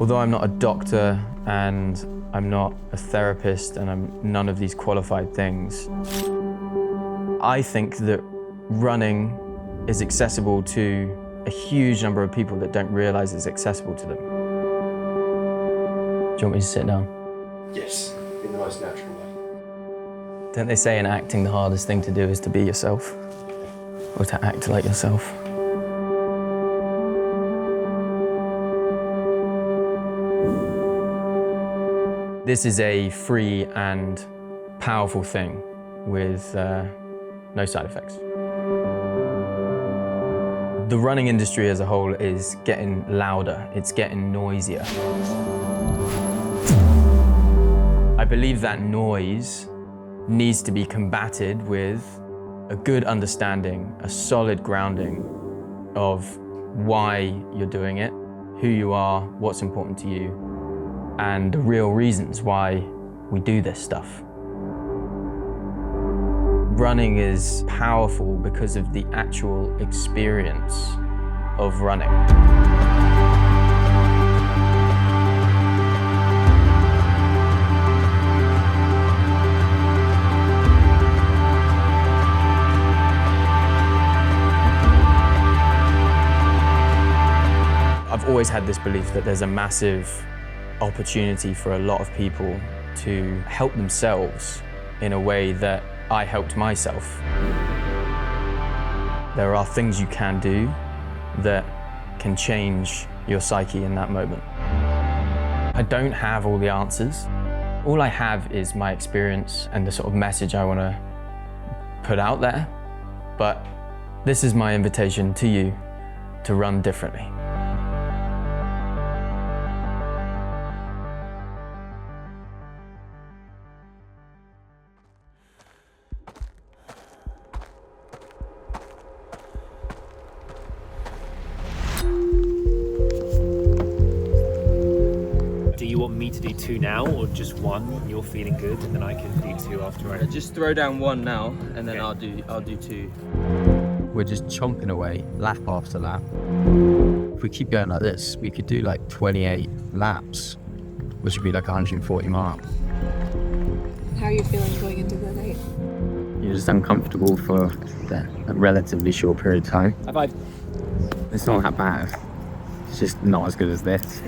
Although I'm not a doctor and I'm not a therapist and I'm none of these qualified things, I think that running is accessible to a huge number of people that don't realize it's accessible to them. Do you want me to sit down? Yes, in the most natural way. Don't they say in acting the hardest thing to do is to be yourself? Or to act like yourself? This is a free and powerful thing with no side effects. The running industry as a whole is getting louder, it's getting noisier. I believe that noise needs to be combated with a good understanding, a solid grounding of why you're doing it, who you are, what's important to you, and the real reasons why we do this stuff. Running is powerful because of the actual experience of running. I've always had this belief that there's a massive opportunity for a lot of people to help themselves in a way that I helped myself. There are things you can do that can change your psyche in that moment. I don't have all the answers. All I have is my experience and the sort of message I want to put out there. But this is my invitation to you to run differently. Do you want me to do 2 now, or just 1 and you're feeling good, and then I can do 2 after I... Just throw down 1 now, and then Okay. I'll do 2. We're just chomping away, lap after lap. If we keep going like this, we could do like 28 laps, which would be like 140 miles. How are you feeling going into the night? You're just uncomfortable for a relatively short period of time. High five. It's not that bad. It's just not as good as this.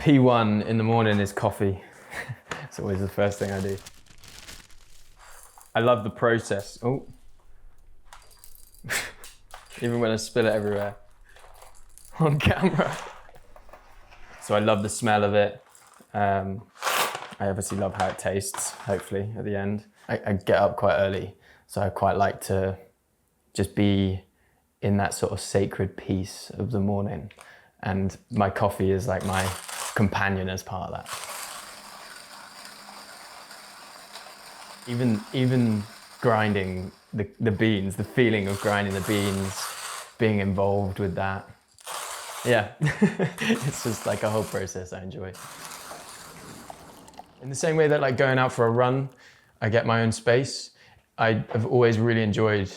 P1 in the morning is coffee. It's always the first thing I do. I love the process. Oh. Even when I spill it everywhere on camera. So I love the smell of it. I obviously love how it tastes, hopefully, at the end. I get up quite early, so I quite like to just be in that sort of sacred peace of the morning. And my coffee is like my companion as part of that. Even grinding the beans, the feeling of grinding the beans, being involved with that. Yeah, it's just like a whole process I enjoy. In the same way that like going out for a run, I get my own space. I've always really enjoyed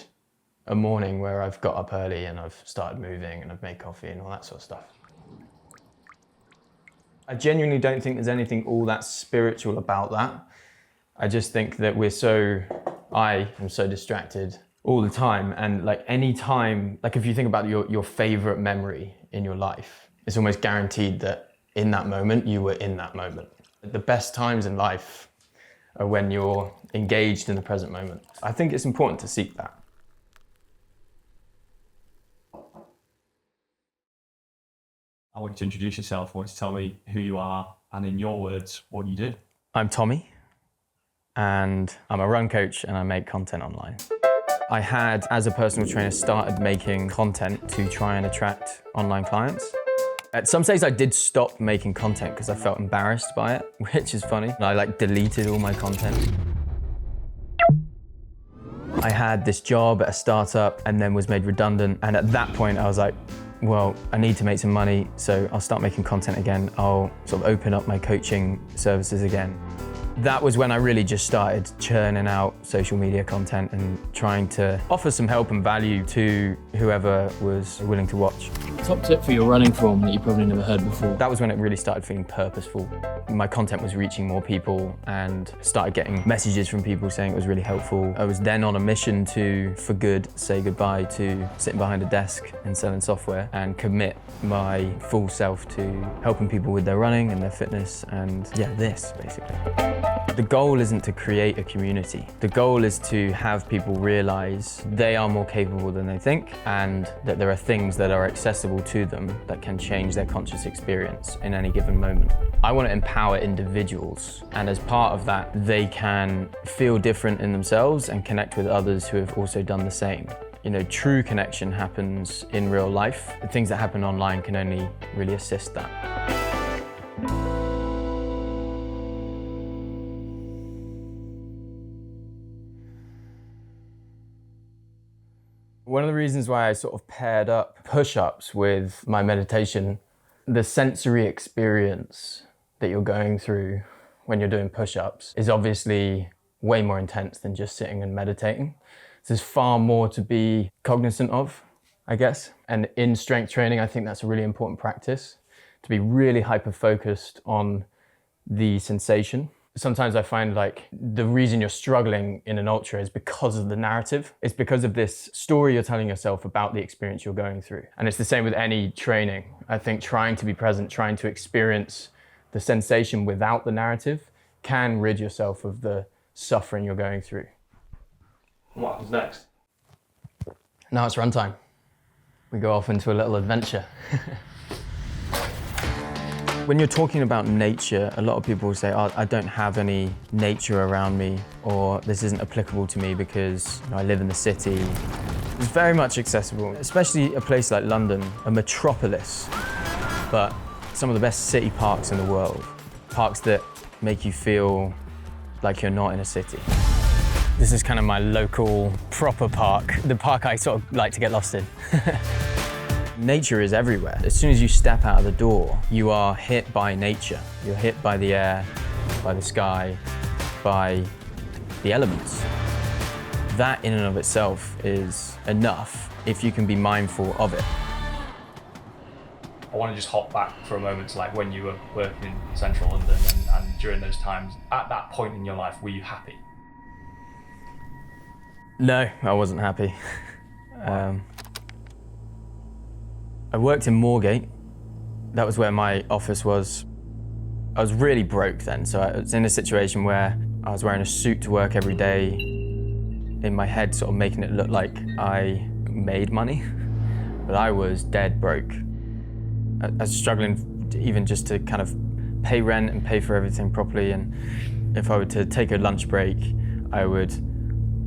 a morning where I've got up early and I've started moving and I've made coffee and all that sort of stuff. I genuinely don't think there's anything all that spiritual about that. I just think that I am so distracted all the time, and like any time, like if you think about your favorite memory in your life, it's almost guaranteed that in that moment, you were in that moment. The best times in life are when you're engaged in the present moment. I think it's important to seek that. I want you to introduce yourself. I want you to tell me who you are, and in your words, what you do. I'm Tommy, and I'm a run coach and I make content online. I had, as a personal trainer, started making content to try and attract online clients. At some stage I did stop making content because I felt embarrassed by it, which is funny. I like deleted all my content. I had this job at a startup and then was made redundant. And at that point I was like, well, I need to make some money, so I'll start making content again. I'll sort of open up my coaching services again. That was when I really just started churning out social media content and trying to offer some help and value to whoever was willing to watch. Top tip for your running form that you probably never heard before. That was when it really started feeling purposeful. My content was reaching more people and started getting messages from people saying it was really helpful. I was then on a mission to, for good, say goodbye to sitting behind a desk and selling software and commit my full self to helping people with their running and their fitness and this basically. The goal isn't to create a community. The goal is to have people realize they are more capable than they think and that there are things that are accessible to them that can change their conscious experience in any given moment. I want to empower individuals, and as part of that, they can feel different in themselves and connect with others who have also done the same. You know, true connection happens in real life. The things that happen online can only really assist that. One of the reasons why I sort of paired up push-ups with my meditation, the sensory experience that you're going through when you're doing push-ups is obviously way more intense than just sitting and meditating. So there's far more to be cognizant of, I guess. And in strength training, I think that's a really important practice, to be really hyper-focused on the sensation. Sometimes I find like the reason you're struggling in an ultra is because of the narrative. It's because of this story you're telling yourself about the experience you're going through. And it's the same with any training. I think trying to be present, trying to experience the sensation without the narrative can rid yourself of the suffering you're going through. What happens next? Now it's run time. We go off into a little adventure. When you're talking about nature, a lot of people say, oh, I don't have any nature around me, or this isn't applicable to me because I live in the city. It's very much accessible, especially a place like London, a metropolis, but some of the best city parks in the world. Parks that make you feel like you're not in a city. This is kind of my local proper park, the park I sort of like to get lost in. Nature is everywhere. As soon as you step out of the door, you are hit by nature. You're hit by the air, by the sky, by the elements. That in and of itself is enough if you can be mindful of it. I want to just hop back for a moment to like when you were working in central London and during those times. At that point in your life, were you happy? No, I wasn't happy. I worked in Moorgate. That was where my office was. I was really broke then, so I was in a situation where I was wearing a suit to work every day, in my head sort of making it look like I made money, but I was dead broke. I was struggling even just to kind of pay rent and pay for everything properly, and if I were to take a lunch break, I would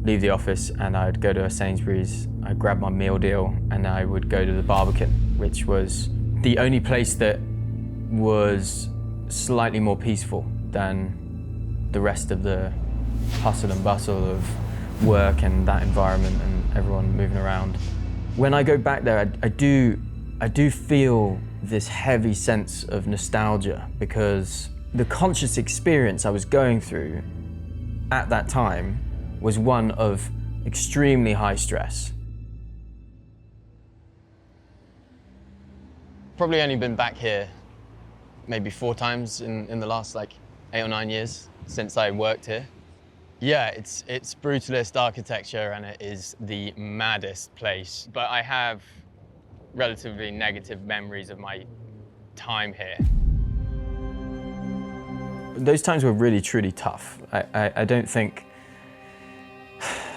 leave the office and I would go to a Sainsbury's, I'd grab my meal deal and I would go to the Barbican, which was the only place that was slightly more peaceful than the rest of the hustle and bustle of work and that environment and everyone moving around. When I go back there, I do feel this heavy sense of nostalgia because the conscious experience I was going through at that time was one of extremely high stress. Probably only been back here maybe 4 times in the last like 8 or 9 years since I worked here. Yeah, it's brutalist architecture and it is the maddest place, but I have relatively negative memories of my time here. Those times were really, truly tough. I don't think,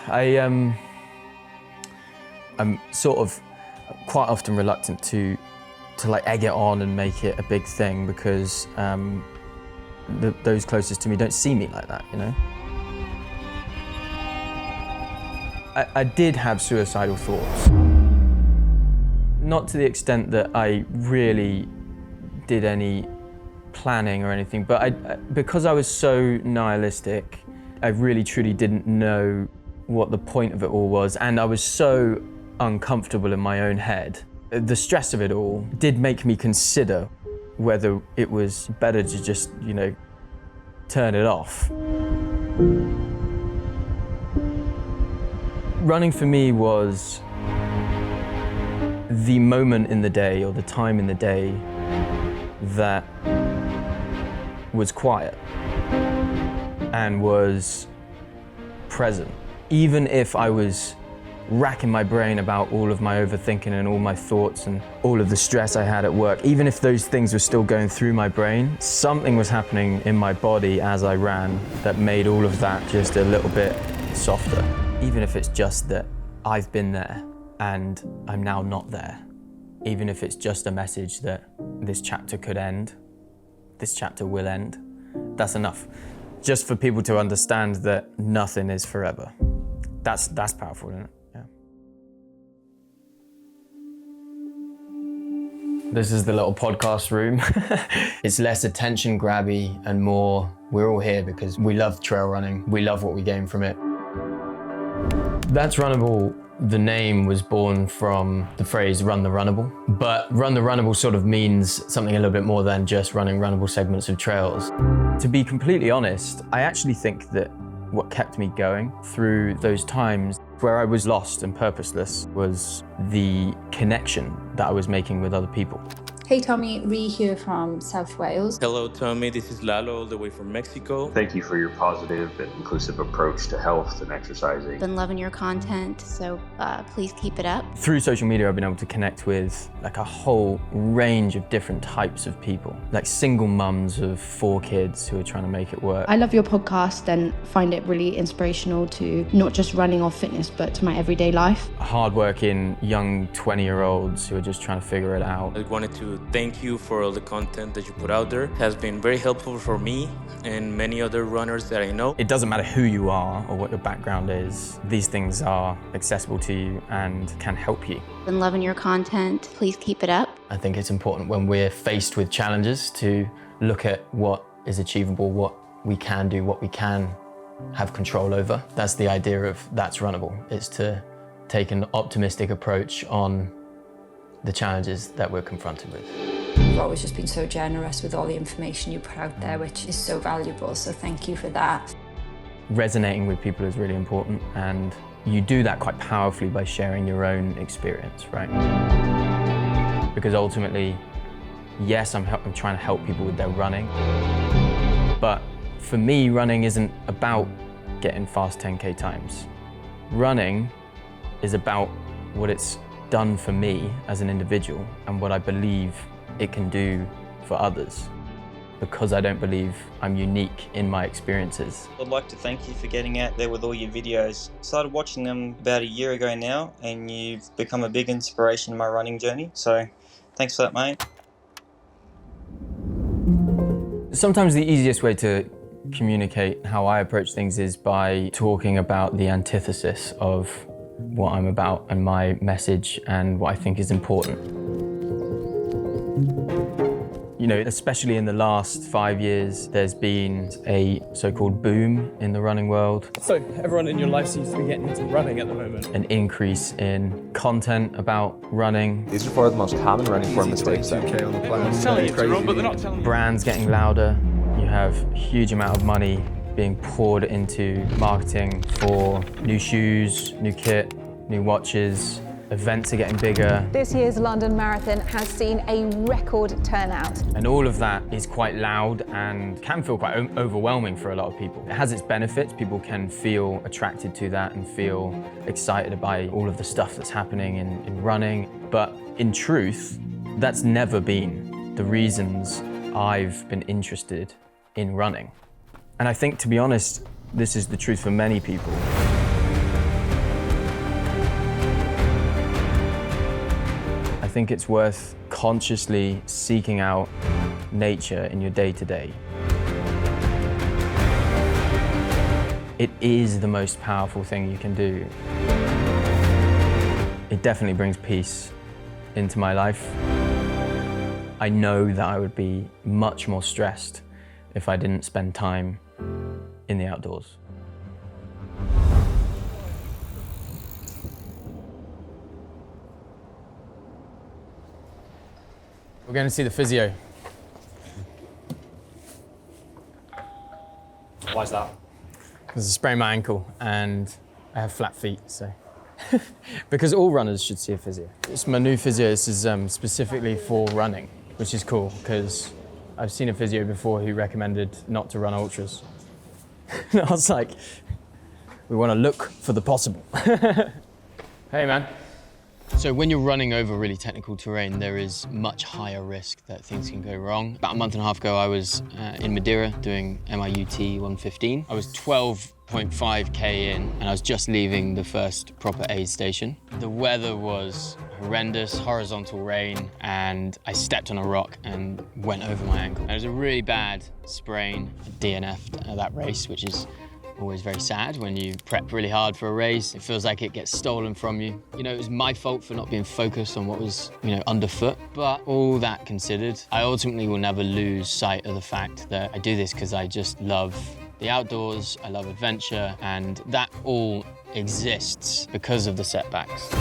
I'm sort of quite often reluctant to like egg it on and make it a big thing because those closest to me don't see me like that, you know? I did have suicidal thoughts. Not to the extent that I really did any planning or anything, but because I was so nihilistic, I really truly didn't know what the point of it all was, and I was so uncomfortable in my own head. The stress of it all did make me consider whether it was better to just, you know, turn it off. Running for me was the moment in the day or the time in the day that was quiet and was present. Even if I was racking my brain about all of my overthinking and all my thoughts and all of the stress I had at work, even if those things were still going through my brain, something was happening in my body as I ran that made all of that just a little bit softer. Even if it's just that I've been there and I'm now not there. Even if it's just a message that this chapter could end, this chapter will end, that's enough. Just for people to understand that nothing is forever. That's powerful, isn't it? Yeah. This is the little podcast room. It's less attention grabby and more, we're all here because we love trail running. We love what we gain from it. That's Runnable. The name was born from the phrase run the runnable, but run the runnable sort of means something a little bit more than just running runnable segments of trails. To be completely honest, I actually think that what kept me going through those times where I was lost and purposeless was the connection that I was making with other people. Hey Tommy, Ree here from South Wales. Hello Tommy, this is Lalo all the way from Mexico. Thank you for your positive and inclusive approach to health and exercising. Been loving your content, so please keep it up. Through social media, I've been able to connect with like a whole range of different types of people, like single mums of 4 kids who are trying to make it work. I love your podcast and find it really inspirational to not just running or fitness, but to my everyday life. Hardworking young 20-year-olds who are just trying to figure it out. I wanted to thank you for all the content that you put out there. It has been very helpful for me and many other runners that I know. It doesn't matter who you are or what your background is. These things are accessible to you and can help you. Been loving your content. Please keep it up. I think it's important when we're faced with challenges to look at what is achievable, what we can do, what we can have control over. That's the idea of That's Runnable. It's to take an optimistic approach on the challenges that we're confronted with. You've always just been so generous with all the information you put out there, which is so valuable, so thank you for that. Resonating with people is really important, and you do that quite powerfully by sharing your own experience, right? Because ultimately, yes, I'm trying to help people with their running, but for me, running isn't about getting fast 10K times. Running is about what it's done for me as an individual and what I believe it can do for others, because I don't believe I'm unique in my experiences. I'd like to thank you for getting out there with all your videos. I started watching them about a year ago now, and you've become a big inspiration in my running journey, so thanks for that, mate. Sometimes the easiest way to communicate how I approach things is by talking about the antithesis of what I'm about and my message and what I think is important. You know, especially in the last 5 years, there's been a so-called boom in the running world. So everyone in your life seems to be getting into running at the moment. An increase in content about running. These are 4 of the most common running formats for 2K on the planet. Telling you to run, but they're not telling you. Brands getting louder. You have a huge amount of money being poured into marketing for new shoes, new kit, new watches. Events are getting bigger. This year's London Marathon has seen a record turnout. And all of that is quite loud and can feel quite overwhelming for a lot of people. It has its benefits. People can feel attracted to that and feel excited by all of the stuff that's happening in running. But in truth, that's never been the reasons I've been interested in running. And I think, to be honest, this is the truth for many people. I think it's worth consciously seeking out nature in your day-to-day. It is the most powerful thing you can do. It definitely brings peace into my life. I know that I would be much more stressed if I didn't spend time in the outdoors. We're going to see the physio. Why is that? Because I sprained my ankle and I have flat feet, so. Because all runners should see a physio. It's my new physio. This is specifically for running, which is cool because I've seen a physio before who recommended not to run ultras. And I was like, we want to look for the possible. Hey, man. So when you're running over really technical terrain, there is much higher risk that things can go wrong. About a month and a half ago, I was in Madeira doing MIUT 115. I was 12.5K in, and I was just leaving the first proper aid station. The weather was horrendous, horizontal rain, and I stepped on a rock and went over my ankle. And it was a really bad sprain. I DNF'd that race, which is always very sad when you prep really hard for a race. It feels like it gets stolen from you. You know, it was my fault for not being focused on what was, you know, underfoot. But all that considered, I ultimately will never lose sight of the fact that I do this because I just love the outdoors, I love adventure, and that all exists because of the setbacks.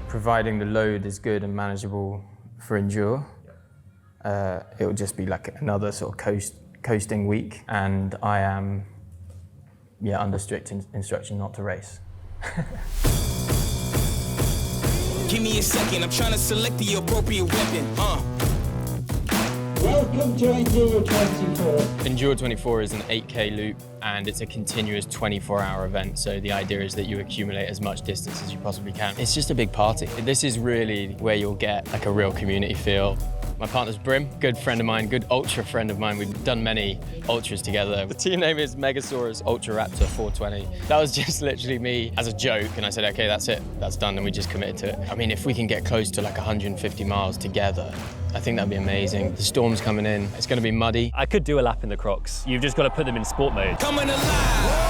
Providing the load is good and manageable for endure, it will just be like another sort of coasting week, and I am under strict instruction not to race. Give me a second, I'm trying to select the appropriate weapon. Welcome to Enduro 24. Enduro 24 is an 8K loop and it's a continuous 24-hour event. So the idea is that you accumulate as much distance as you possibly can. It's just a big party. This is really where you'll get like a real community feel. My partner's Brim, good friend of mine, good ultra friend of mine. We've done many ultras together. The team name is Megasaurus Ultra Raptor 420. That was just literally me as a joke, and I said, okay, that's it, that's done, and we just committed to it. I mean, if we can get close to like 150 miles together, I think that'd be amazing. The storm's coming in, it's gonna be muddy. I could do a lap in the Crocs. You've just got to put them in sport mode. Coming alive.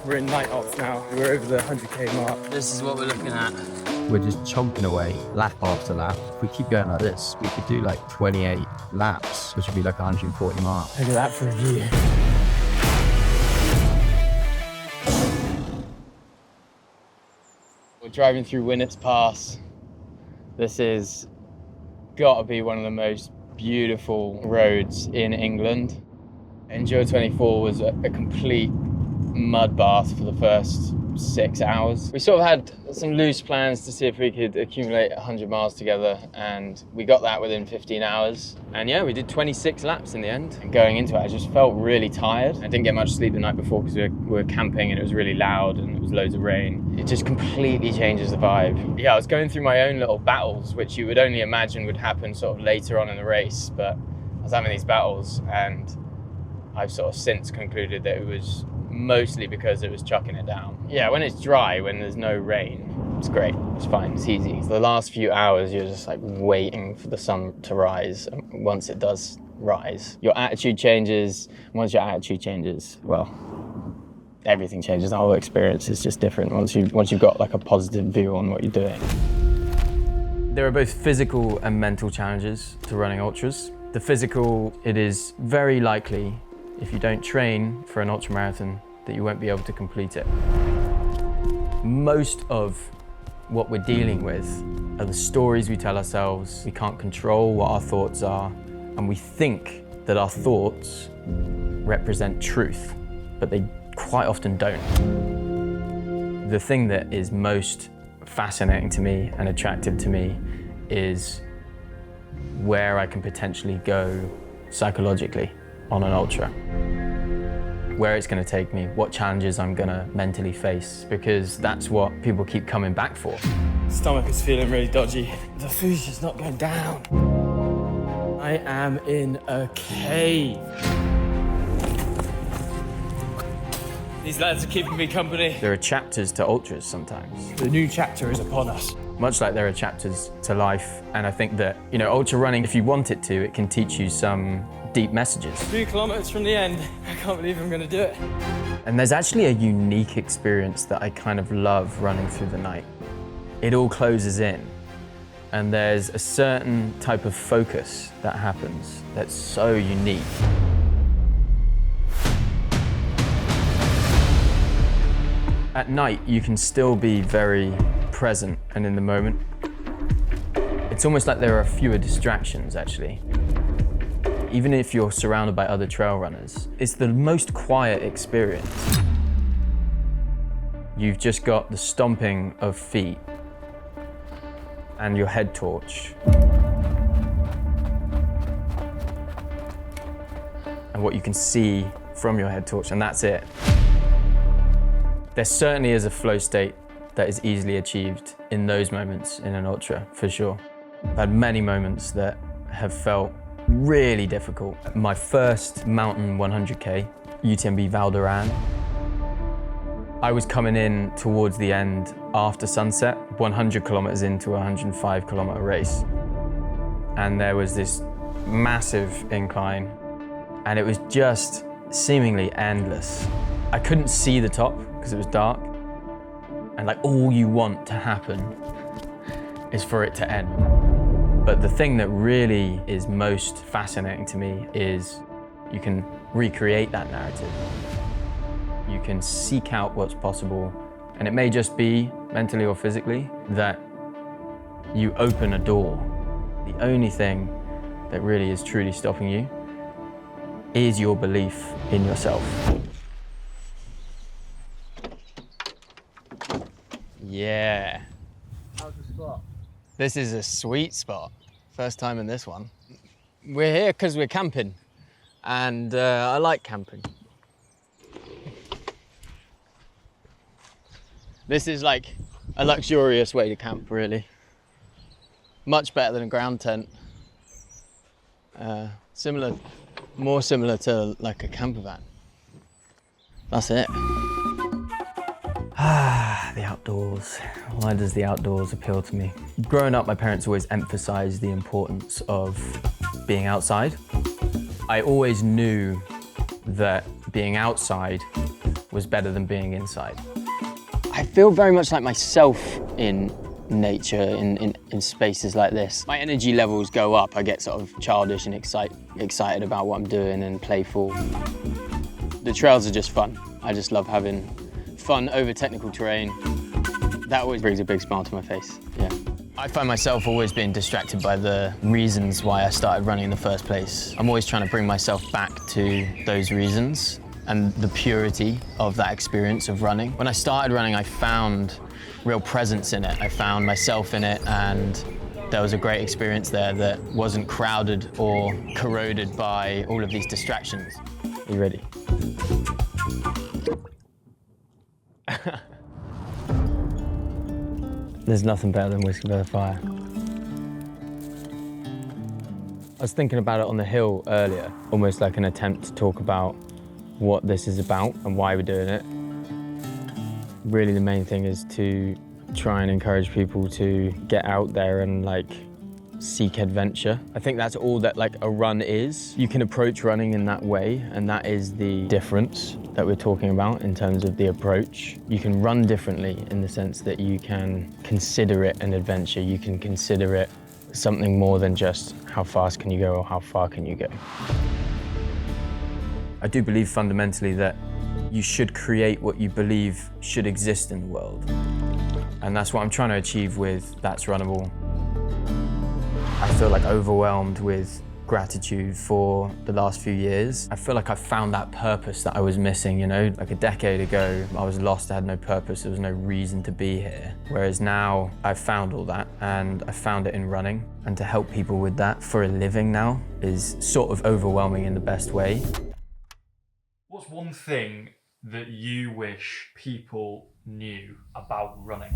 We're in night off now. We're over the 100K mark. This is what we're looking at. We're just chomping away lap after lap. If we keep going like this, we could do like 28 laps, which would be like 140 miles. Look at that for a view. We're driving through Winnets Pass. This is gotta be one of the most beautiful roads in England. Enduro 24 was a complete mud bath for the first 6 hours. We sort of had some loose plans to see if we could accumulate 100 miles together, and we got that within 15 hours. And yeah, we did 26 laps in the end. And going into it, I just felt really tired. I didn't get much sleep the night before because we were camping and it was really loud and it was loads of rain. It just completely changes the vibe. Yeah, I was going through my own little battles, which you would only imagine would happen sort of later on in the race, but I was having these battles and I've sort of since concluded that it was mostly because it was chucking it down. Yeah, when it's dry, when there's no rain, it's great, it's fine, it's easy. The last few hours, you're just like waiting for the sun to rise. And once it does rise, your attitude changes. Once your attitude changes, well, everything changes. The whole experience is just different once you've got like a positive view on what you're doing. There are both physical and mental challenges to running ultras. The physical, it is very likely if you don't train for an ultramarathon that you won't be able to complete it. Most of what we're dealing with are the stories we tell ourselves. We can't control what our thoughts are, and we think that our thoughts represent truth, but they quite often don't. The thing that is most fascinating to me and attractive to me is where I can potentially go psychologically on an ultra. Where it's going to take me, what challenges I'm going to mentally face, because that's what people keep coming back for. Stomach is feeling really dodgy. The food's just not going down. I am in a cave. These lads are keeping me company. There are chapters to ultras sometimes. The new chapter is upon us. Much like there are chapters to life, and I think that, you know, ultra running, if you want it to, it can teach you some deep messages. 3 kilometers from the end. I can't believe I'm gonna do it. And there's actually a unique experience that I kind of love running through the night. It all closes in, and there's a certain type of focus that happens that's so unique. At night, you can still be very present and in the moment. It's almost like there are fewer distractions, actually. Even if you're surrounded by other trail runners, it's the most quiet experience. You've just got the stomping of feet and your head torch. And what you can see from your head torch, and that's it. There certainly is a flow state that is easily achieved in those moments in an ultra, for sure. I've had many moments that have felt really difficult. My first mountain 100K, UTMB Val d'Aran, I was coming in towards the end after sunset, 100 kilometers into a 105 kilometer race. And there was this massive incline, and it was just seemingly endless. I couldn't see the top because it was dark. And like all you want to happen is for it to end. But the thing that really is most fascinating to me is you can recreate that narrative. You can seek out what's possible, and it may just be, mentally or physically, that you open a door. The only thing that really is truly stopping you is your belief in yourself. Yeah. How's the spot? This is a sweet spot. First time in this one. We're here because we're camping, and I like camping. This is like a luxurious way to camp, really. Much better than a ground tent. More similar to like a camper van. That's it. The outdoors. Why does the outdoors appeal to me? Growing up, my parents always emphasized the importance of being outside. I always knew that being outside was better than being inside. I feel very much like myself in nature, in spaces like this. My energy levels go up. I get sort of childish and excited about what I'm doing and playful. The trails are just fun. I just love having fun over technical terrain. That always brings a big smile to my face, yeah. I find myself always being distracted by the reasons why I started running in the first place. I'm always trying to bring myself back to those reasons and the purity of that experience of running. When I started running, I found real presence in it. I found myself in it, and there was a great experience there that wasn't crowded or corroded by all of these distractions. Are you ready? There's nothing better than whiskey by the fire. I was thinking about it on the hill earlier, almost like an attempt to talk about what this is about and why we're doing it. Really, the main thing is to try and encourage people to get out there and like seek adventure. I think that's all that like a run is. You can approach running in that way, and that is the difference that we're talking about in terms of the approach. You can run differently in the sense that you can consider it an adventure. You can consider it something more than just how fast can you go or how far can you go. I do believe fundamentally that you should create what you believe should exist in the world. And that's what I'm trying to achieve with That's Runnable. I feel like overwhelmed with gratitude for the last few years. I feel like I found that purpose that I was missing, you know? Like a decade ago, I was lost, I had no purpose, there was no reason to be here. Whereas now, I've found all that, and I found it in running. And to help people with that for a living now is sort of overwhelming in the best way. What's one thing that you wish people knew about running?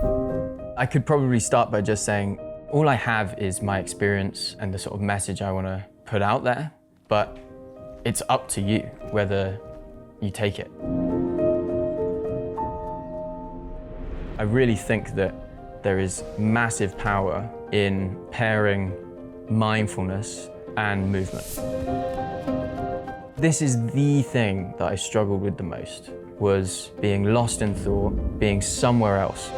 I could probably start by just saying, all I have is my experience and the sort of message I want to put out there, but it's up to you whether you take it. I really think that there is massive power in pairing mindfulness and movement. This is the thing that I struggled with the most, was being lost in thought, being somewhere else.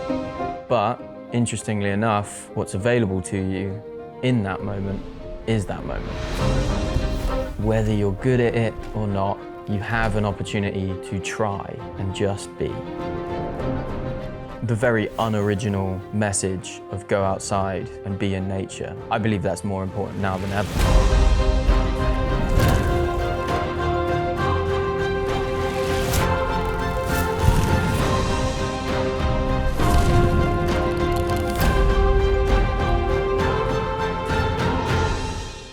But interestingly enough, what's available to you in that moment is that moment. Whether you're good at it or not, you have an opportunity to try and just be. the very unoriginal message of go outside and be in nature. I believe that's more important now than ever.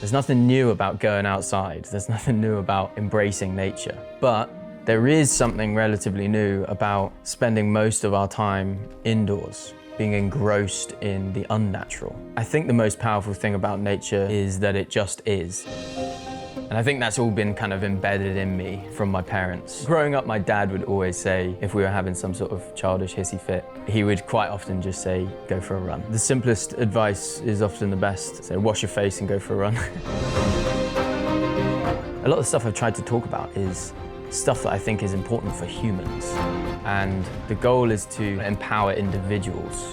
There's nothing new about going outside. There's nothing new about embracing nature. But there is something relatively new about spending most of our time indoors, being engrossed in the unnatural. I think the most powerful thing about nature is that it just is. And I think that's all been kind of embedded in me from my parents. Growing up, my dad would always say, if we were having some sort of childish hissy fit, he would quite often just say, go for a run. The simplest advice is often the best. So wash your face and go for a run. A lot of the stuff I've tried to talk about is stuff that I think is important for humans. And the goal is to empower individuals.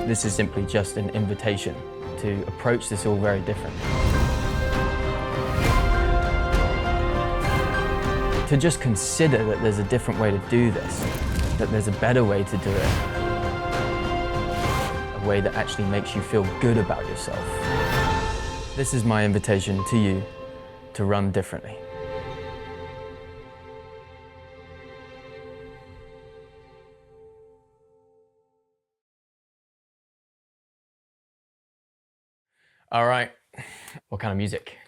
This is simply just an invitation to approach this all very differently. To just consider that there's a different way to do this, that there's a better way to do it, a way that actually makes you feel good about yourself. This is my invitation to you to run differently. All right, what kind of music?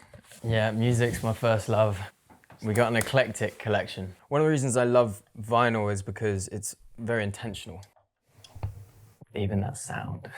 Yeah, music's my first love. We got an eclectic collection. One of the reasons I love vinyl is because it's very intentional. Even that sound.